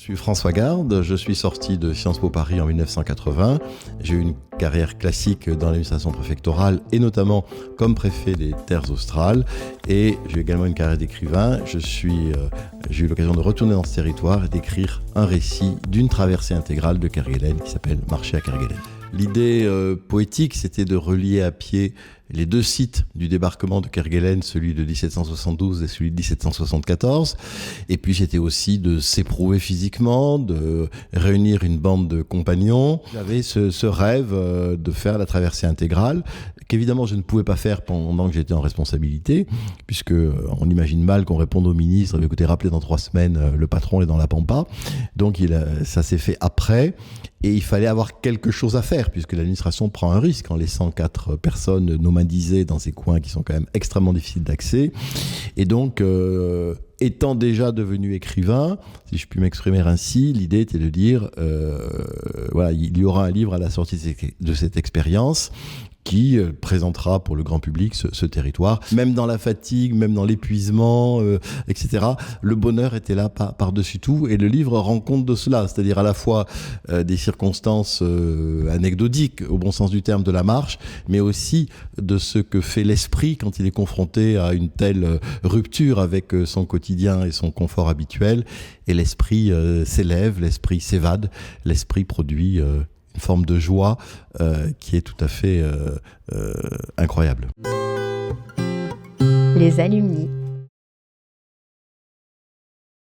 Je suis François Garde, je suis sorti de Sciences Po Paris en 1980. J'ai eu une carrière classique dans l'administration préfectorale et notamment comme préfet des Terres australes. Et j'ai également une carrière d'écrivain. J'ai eu l'occasion de retourner dans ce territoire et d'écrire un récit d'une traversée intégrale de Kerguelen qui s'appelle Marcher à Kerguelen. L'idée poétique, c'était de relier à pied les deux sites du débarquement de Kerguelen, celui de 1772 et celui de 1774. Et puis c'était aussi de s'éprouver physiquement, de réunir une bande de compagnons. J'avais ce rêve de faire la traversée intégrale, qu'évidemment je ne pouvais pas faire pendant que j'étais en responsabilité, puisque on imagine mal qu'on réponde au ministre, écoutez, rappelez dans 3 semaines, le patron est dans la pampa. Donc ça s'est fait après. Et il fallait avoir quelque chose à faire, puisque l'administration prend un risque en laissant 4 personnes nomadisées dans ces coins qui sont quand même extrêmement difficiles d'accès. Et donc, étant déjà devenu écrivain, si je puis m'exprimer ainsi, l'idée était de dire, voilà, il y aura un livre à la sortie de cette expérience qui présentera pour le grand public ce territoire. Même dans la fatigue, même dans l'épuisement, etc. Le bonheur était là par-dessus tout, et le livre rend compte de cela, c'est-à-dire à la fois des circonstances anecdotiques, au bon sens du terme, de la marche, mais aussi de ce que fait l'esprit quand il est confronté à une telle rupture avec son quotidien et son confort habituel. Et l'esprit s'élève, l'esprit s'évade, l'esprit produit une forme de joie qui est tout à fait incroyable. Les alumni.